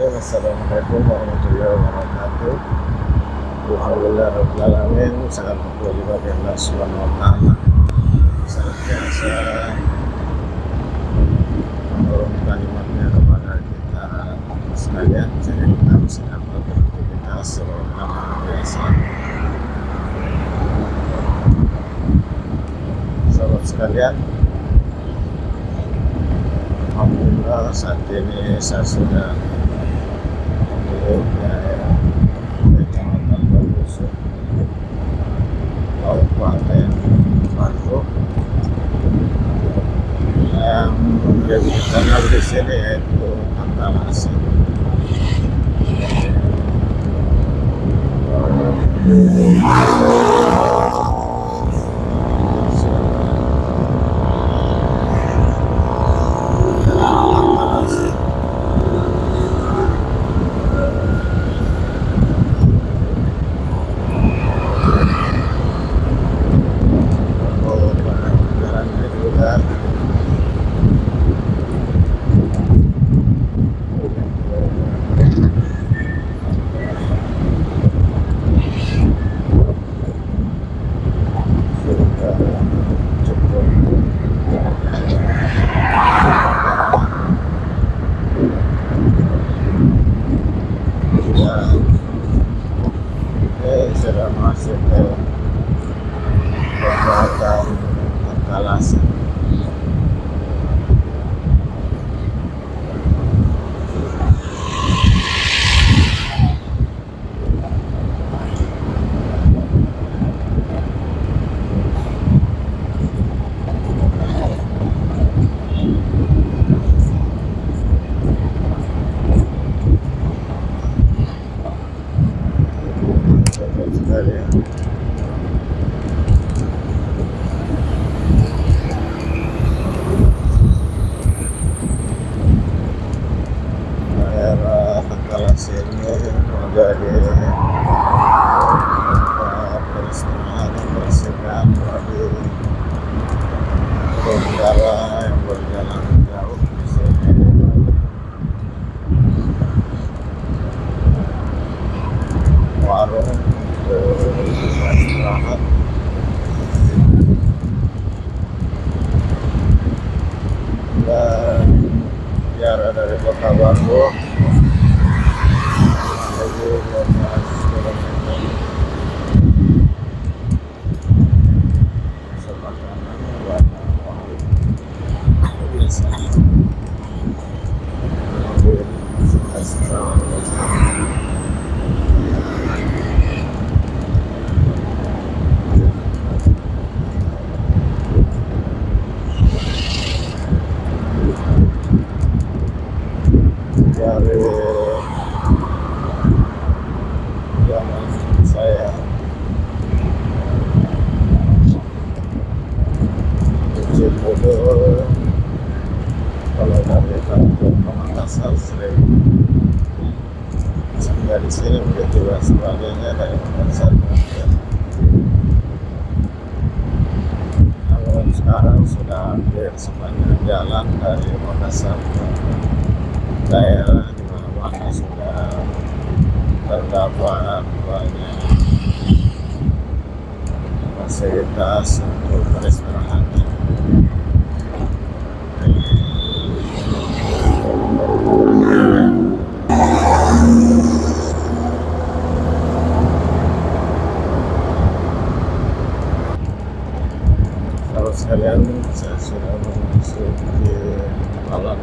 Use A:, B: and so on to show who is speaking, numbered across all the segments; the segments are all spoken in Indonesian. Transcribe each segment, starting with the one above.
A: Bismillahirrahmanirrahim. Assalamualaikum warahmatullahi wabarakatuh. Alhamdulillah rabbil alamin. Sangat bersyukur bagi Allah Subhanahu wa taala. Senantiasa menurunkan nikmatnya kepada kita sekalian, sehingga kita bisa dapat beraktivitas sebagaimana biasa. Sahabat sekalian, alhamdulillah saat ini saya sudah di Kecamatan Bagus, Kabupaten Bandung. Yang menjadi channel di sini yaitu Antalasi. Sudah masuk ke Kecamatan Antalasi. Daerah Antalasi ini menjadi tempat beristirahat dan bersihkan bagi pengendara yang berjalan jauh di sini. Warung beristirahat dan jarak dari Kota Bandung menuju 15 kilometer. Suasananya warna oranye biasa. Dari zaman saya kecil dulu, kalau dari kampung Makassar sering sampai di sini, begitu sebaliknya dari Makassar. Namun sekarang sudah hampir sepanjang jalan dari Makassar ke daerah di mana sudah terdapat banyak fasilitas untuk beristirahat. Kalau sekalian, saya sudah memasuki Malang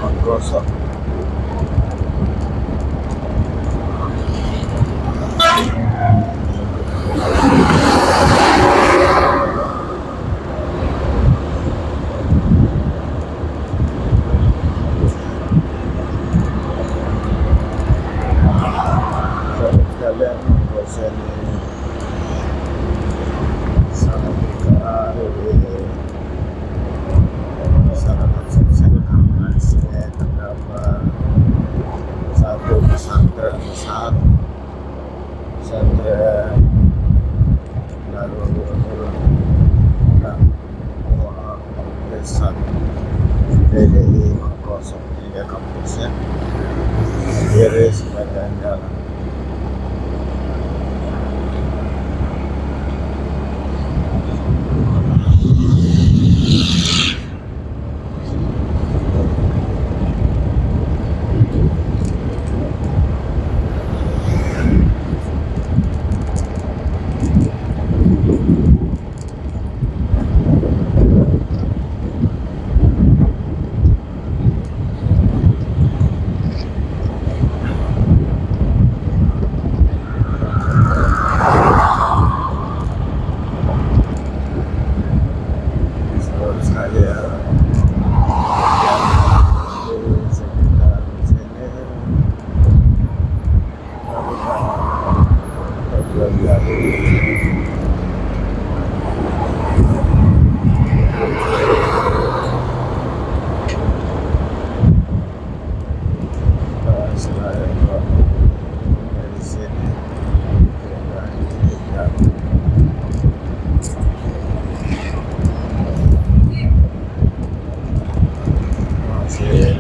A: Mangkosok. Sekalian, bosan sangat karena di sini terdapat satu pesantren besar, pesantren Darul Ulum desa PDI Mangkosok, 3 kampusnya. kiri sepanjang jalan. Terus saya di sekitar sini selain dari sini masih